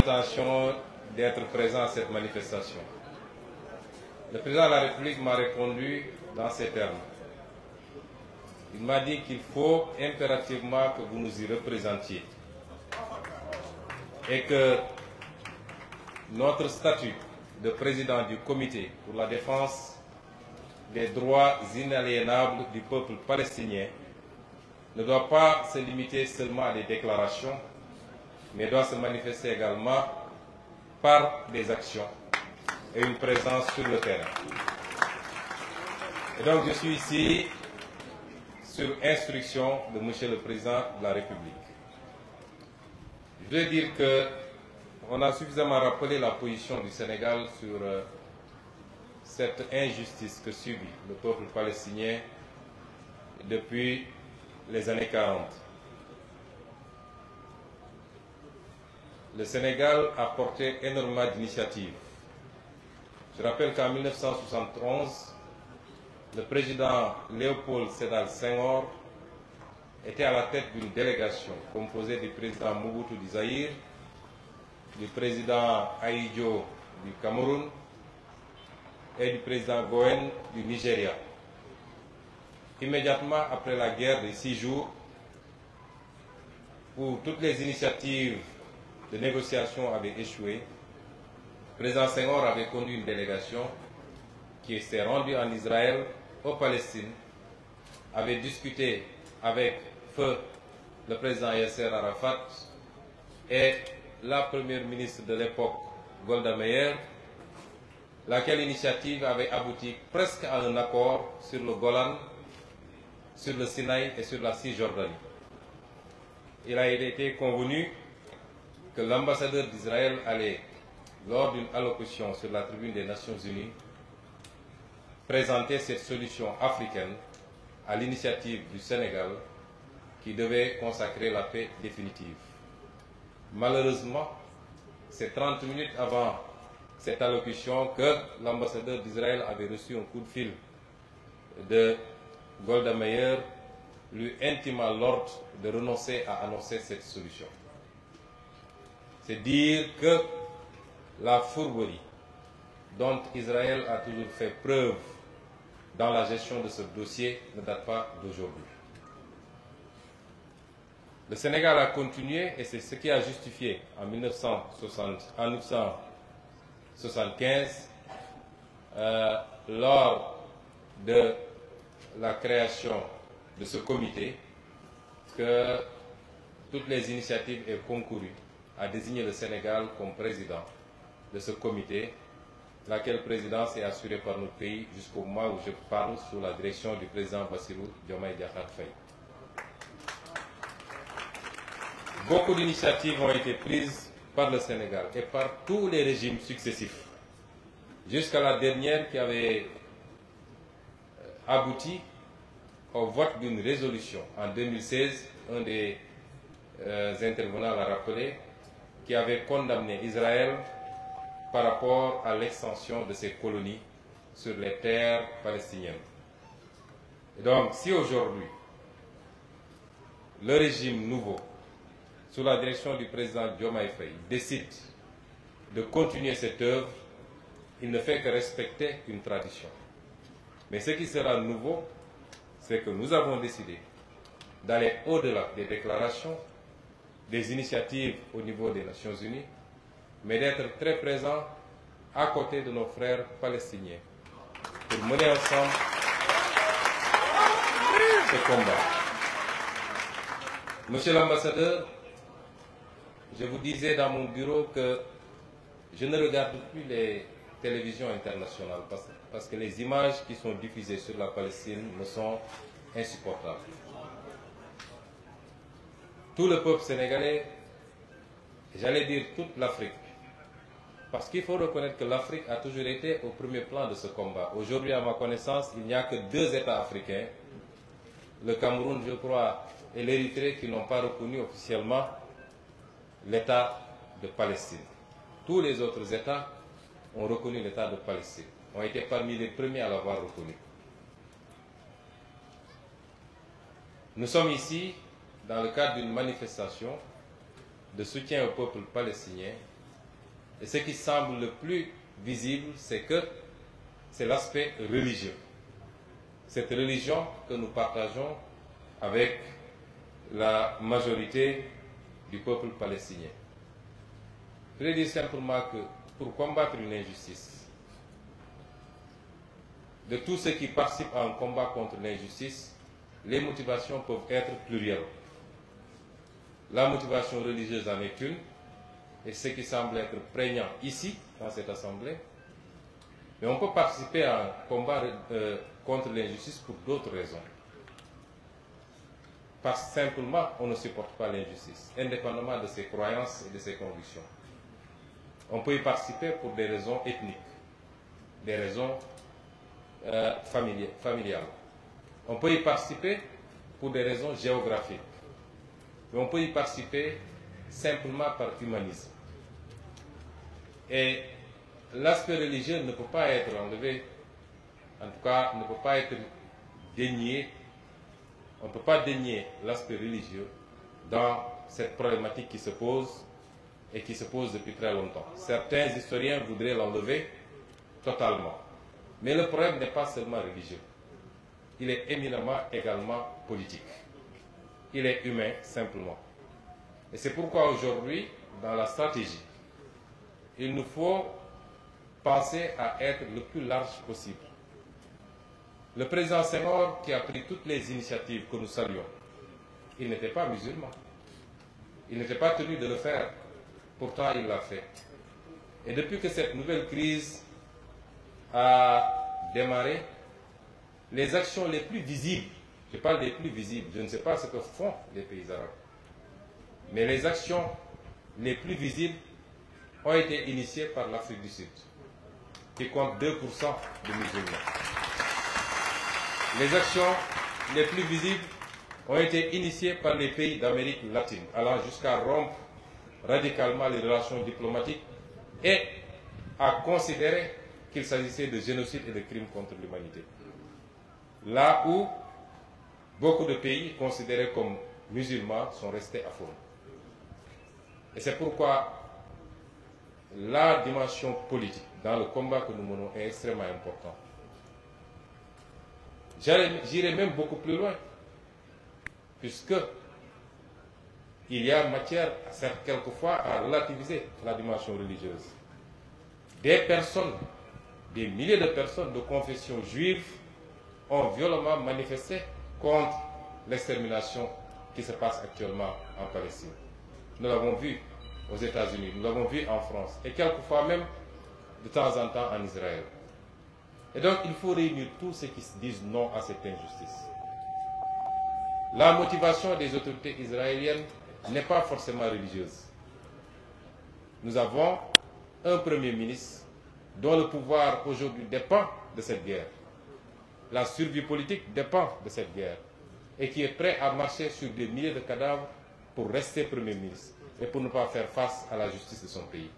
l'intention d'être présent à cette manifestation. Le président de la République m'a répondu dans ces termes. Il m'a dit qu'il faut impérativement que vous nous y représentiez et que notre statut de président du comité pour la défense des droits inaliénables du peuple palestinien ne doit pas se limiter seulement à des déclarations, mais doit se manifester également par des actions et une présence sur le terrain. Et donc je suis ici sur instruction de M. le Président de la République. Je veux dire qu'on a suffisamment rappelé la position du Sénégal sur cette injustice que subit le peuple palestinien depuis les années 40. Le Sénégal a porté énormément d'initiatives. Je rappelle qu'en 1971, le président Léopold Sédar Senghor était à la tête d'une délégation composée du président Mobutu du Zaïre, du président Ahidjo du Cameroun et du président Goen du Nigeria. Immédiatement après la guerre des 6 jours, où toutes les initiatives de négociation avaient échoué, le président Senghor avait conduit une délégation qui s'est rendue en Israël, au Palestine, avait discuté avec feu le président Yasser Arafat et la première ministre de l'époque, Golda Meir, laquelle initiative avait abouti presque à un accord sur le Golan, sur le Sinaï et sur la Cisjordanie. Il a été convenu que l'ambassadeur d'Israël allait, lors d'une allocution sur la tribune des Nations Unies, présenter cette solution africaine à l'initiative du Sénégal qui devait consacrer la paix définitive. Malheureusement, c'est 30 minutes avant cette allocution que l'ambassadeur d'Israël avait reçu un coup de fil de Golda Meir, lui intimant l'ordre de renoncer à annoncer cette solution. C'est dire que la fourberie dont Israël a toujours fait preuve dans la gestion de ce dossier ne date pas d'aujourd'hui. Le Sénégal a continué, et c'est ce qui a justifié en 1975, lors de la création de ce comité, que toutes les initiatives aient concouru à désigner le Sénégal comme président de ce comité, laquelle présidence est assurée par notre pays jusqu'au moment où je parle sous la direction du président Bassirou Diomaye Diakhar Faye. Beaucoup d'initiatives ont été prises par le Sénégal et par tous les régimes successifs, jusqu'à la dernière qui avait abouti au vote d'une résolution en 2016, un des intervenants l'a rappelé, qui avait condamné Israël par rapport à l'extension de ses colonies sur les terres palestiniennes. Et donc, si aujourd'hui, le régime nouveau, sous la direction du président Diomaye Faye, décide de continuer cette œuvre, il ne fait que respecter une tradition. Mais ce qui sera nouveau, c'est que nous avons décidé d'aller au-delà des déclarations, des initiatives au niveau des Nations Unies, mais d'être très présents à côté de nos frères palestiniens pour mener ensemble ce combat. Monsieur l'ambassadeur, je vous disais dans mon bureau que je ne regarde plus les télévisions internationales parce que les images qui sont diffusées sur la Palestine me sont insupportables. Tout le peuple sénégalais, j'allais dire toute l'Afrique, parce qu'il faut reconnaître que l'Afrique a toujours été au premier plan de ce combat. Aujourd'hui, à ma connaissance, il n'y a que 2 États africains, le Cameroun, je crois, et l'Érythrée, qui n'ont pas reconnu officiellement l'État de Palestine. Tous les autres États ont reconnu l'État de Palestine, ont été parmi les premiers à l'avoir reconnu. Nous sommes ici dans le cadre d'une manifestation de soutien au peuple palestinien Et ce qui semble le plus visible, c'est que c'est l'aspect religieux. Cette religion que nous partageons avec la majorité du peuple palestinien. Je voulais dire simplement que pour combattre une injustice, de tous ceux qui participent à un combat contre l'injustice, les motivations peuvent être plurielles. La motivation religieuse en est une, et ce qui semble être prégnant ici, dans cette assemblée. Mais on peut participer à un combat contre l'injustice pour d'autres raisons. Parce que simplement, on ne supporte pas l'injustice, indépendamment de ses croyances et de ses convictions. On peut y participer pour des raisons ethniques, des raisons familiales. On peut y participer pour des raisons géographiques. Mais on peut y participer simplement par humanisme. Et l'aspect religieux ne peut pas être enlevé, en tout cas ne peut pas être dénié. On ne peut pas dénier l'aspect religieux dans cette problématique qui se pose et qui se pose depuis très longtemps. Certains historiens voudraient l'enlever totalement. Mais le problème n'est pas seulement religieux. Il est éminemment également politique. Il est humain, simplement. Et c'est pourquoi aujourd'hui, dans la stratégie, il nous faut penser à être le plus large possible. Le président Senghor, qui a pris toutes les initiatives que nous saluons, il n'était pas musulman. Il n'était pas tenu de le faire. Pourtant, il l'a fait. Et depuis que cette nouvelle crise a démarré, les actions les plus visibles, je parle des plus visibles, je ne sais pas ce que font les pays arabes, mais les actions les plus visibles ont été initiées par l'Afrique du Sud, qui compte 2% de musulmans. Les actions les plus visibles ont été initiées par les pays d'Amérique latine, allant jusqu'à rompre radicalement les relations diplomatiques et à considérer qu'il s'agissait de génocide et de crimes contre l'humanité. Là où beaucoup de pays considérés comme musulmans sont restés à fond. Et c'est pourquoi la dimension politique dans le combat que nous menons est extrêmement importante. J'irai même beaucoup plus loin, puisque il y a matière, quelquefois, à relativiser la dimension religieuse. Des personnes, des milliers de personnes de confession juive ont violemment manifesté contre l'extermination qui se passe actuellement en Palestine. Nous l'avons vu aux États-Unis, nous l'avons vu en France, et quelquefois même de temps en temps en Israël. Et donc il faut réunir tous ceux qui disent non à cette injustice. La motivation des autorités israéliennes n'est pas forcément religieuse. Nous avons un Premier ministre dont le pouvoir aujourd'hui dépend de cette guerre. La survie politique dépend de cette guerre et qui est prêt à marcher sur des milliers de cadavres pour rester Premier ministre et pour ne pas faire face à la justice de son pays.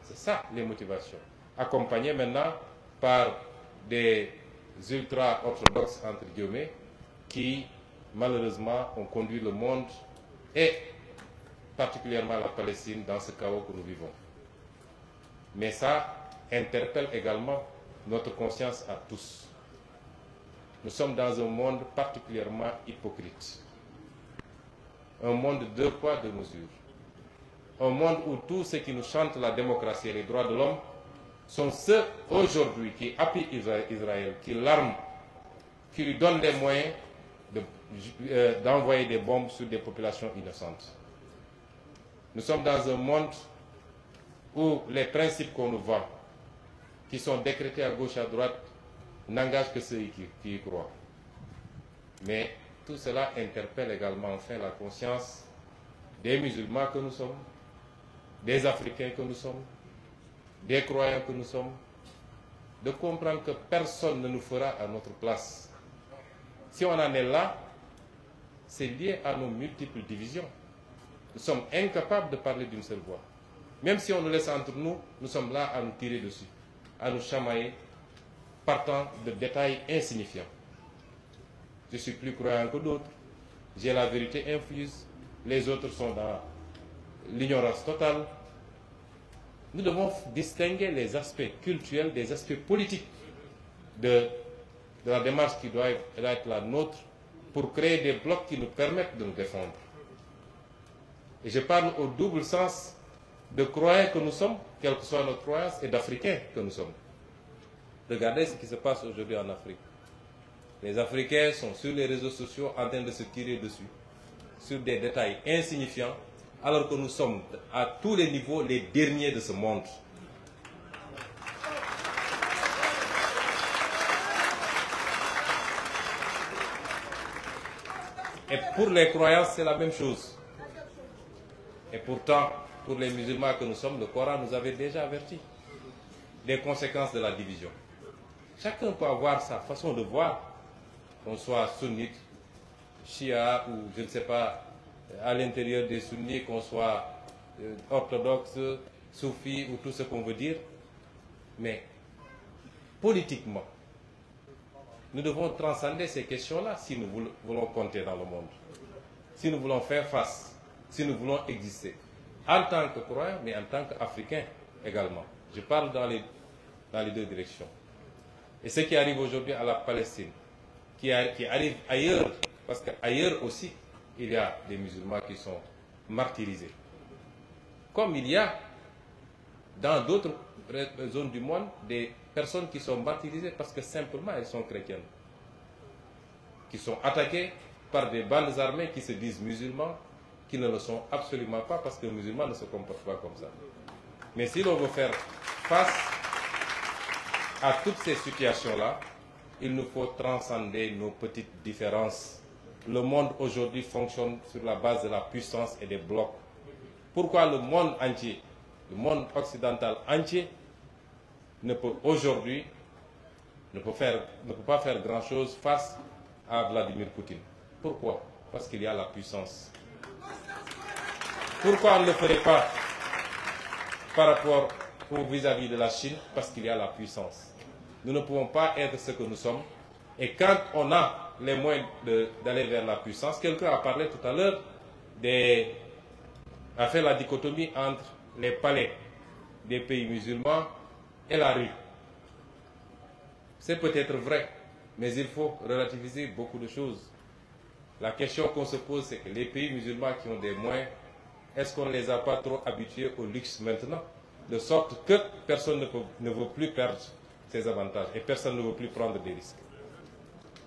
C'est ça les motivations. Accompagnées maintenant par des ultra-orthodoxes, entre guillemets, qui malheureusement ont conduit le monde et particulièrement la Palestine dans ce chaos que nous vivons. Mais ça interpelle également notre conscience à tous. Nous sommes dans un monde particulièrement hypocrite. Un monde de 2 poids, 2 mesures. Un monde où tous ceux qui nous chantent la démocratie et les droits de l'homme sont ceux aujourd'hui qui appuient Israël, qui l'arment, qui lui donnent les moyens d'envoyer des bombes sur des populations innocentes. Nous sommes dans un monde où les principes qu'on nous vend, qui sont décrétés à gauche et à droite, n'engagent que ceux qui y croient. Mais tout cela interpelle également enfin la conscience des musulmans que nous sommes, des Africains que nous sommes, des croyants que nous sommes, de comprendre que personne ne nous fera à notre place. Si on en est là, c'est lié à nos multiples divisions. Nous sommes incapables de parler d'une seule voix. Même si on nous laisse entre nous, nous sommes là à nous tirer dessus, à nous chamailler, partant de détails insignifiants. Je suis plus croyant que d'autres, j'ai la vérité infuse, les autres sont dans l'ignorance totale. nous devons distinguer les aspects culturels des aspects politiques de la démarche qui doit être la nôtre pour créer des blocs qui nous permettent de nous défendre. Et je parle au double sens de croyants que nous sommes, quelle que soit notre croyance, et d'Africains que nous sommes. Regardez ce qui se passe aujourd'hui en Afrique. Les Africains sont sur les réseaux sociaux en train de se tirer dessus, sur des détails insignifiants, alors que nous sommes à tous les niveaux les derniers de ce monde. Et pour les croyants, c'est la même chose. Et pourtant, pour les musulmans que nous sommes, le Coran nous avait déjà averti des conséquences de la division. Chacun peut avoir sa façon de voir, qu'on soit sunnite, chia ou je ne sais pas, à l'intérieur des sunnis, qu'on soit orthodoxe, soufi ou tout ce qu'on veut dire. Mais politiquement, nous devons transcender ces questions-là si nous voulons compter dans le monde, si nous voulons faire face, si nous voulons exister, en tant que croyants, mais en tant qu'Africains également. Je parle dans les deux directions. Et ce qui arrive aujourd'hui à la Palestine, qui arrive ailleurs, parce qu'ailleurs aussi, il y a des musulmans qui sont martyrisés. Comme il y a dans d'autres zones du monde des personnes qui sont martyrisées parce que simplement elles sont chrétiennes, qui sont attaquées par des bandes armées qui se disent musulmans, qui ne le sont absolument pas parce que le musulman ne se comporte pas comme ça. Mais si l'on veut faire face à toutes ces situations-là, il nous faut transcender nos petites différences. Le monde aujourd'hui fonctionne sur la base de la puissance et des blocs. Pourquoi le monde entier, le monde occidental entier, ne peut aujourd'hui, ne peut pas faire grand-chose face à Vladimir Poutine? Pourquoi? Parce qu'il y a la puissance. Pourquoi on ne le ferait pas par rapport ou vis-à-vis de la Chine? Parce qu'il y a la puissance. Nous ne pouvons pas être ce que nous sommes. Et quand on a les moyens d'aller vers la puissance, quelqu'un a parlé tout à l'heure, a fait la dichotomie entre les palais des pays musulmans et la rue. C'est peut-être vrai, mais il faut relativiser beaucoup de choses. La question qu'on se pose, c'est que les pays musulmans qui ont des moyens, est-ce qu'on ne les a pas trop habitués au luxe maintenant? De sorte que personne ne veut plus perdre ses avantages et personne ne veut plus prendre des risques.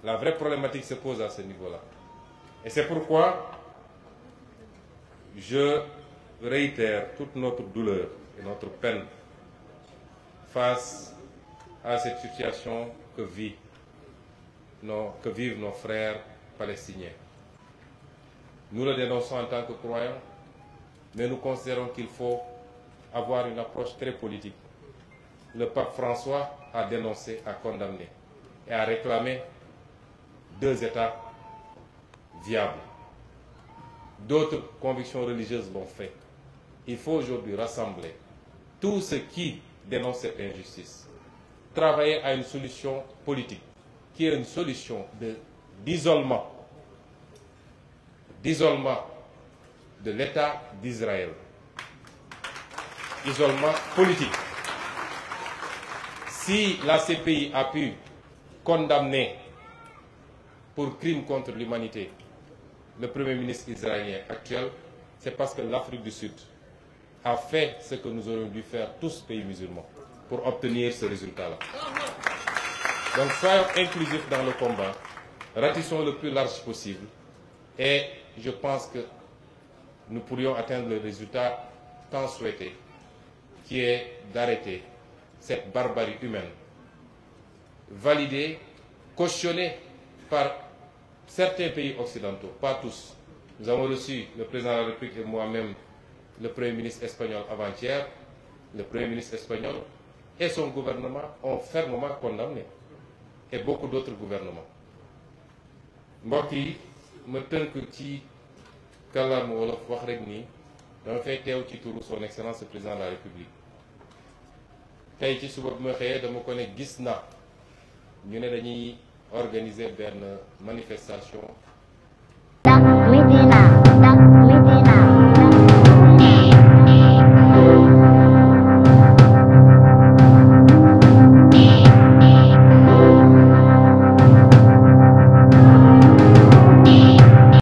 La vraie problématique se pose à ce niveau-là. Et c'est pourquoi je réitère toute notre douleur et notre peine face à cette situation que vivent nos frères palestiniens. Nous le dénonçons en tant que croyants, mais nous considérons qu'il faut avoir une approche très politique. Le pape François a dénoncé, a condamné et a réclamé 2 États viables. D'autres convictions religieuses l'ont fait. Il faut aujourd'hui rassembler tous ceux qui dénoncent cette injustice, travailler à une solution politique, qui est une solution d'isolement de l'État d'Israël. Isolement politique. Si la CPI a pu condamner pour crime contre l'humanité le Premier ministre israélien actuel, c'est parce que l'Afrique du Sud a fait ce que nous aurions dû faire tous pays musulmans pour obtenir ce résultat-là. Donc soyons inclusifs dans le combat, ratissons le plus large possible et je pense que nous pourrions atteindre le résultat tant souhaité, qui est d'arrêter cette barbarie humaine, validée, cautionnée par certains pays occidentaux, pas tous. Nous avons reçu, le président de la République et moi-même, le Premier ministre espagnol avant-hier. Le Premier ministre espagnol et son gouvernement ont fermement condamné, et beaucoup d'autres gouvernements. mbokk yi ma tënk ci kàllaama wolof wax rek ni dama fay teew ci turu son excellence le président de la République. tey ci suba bi ma xëyee dama ko ne gis na ñu ne dañuy organiser benn manifestation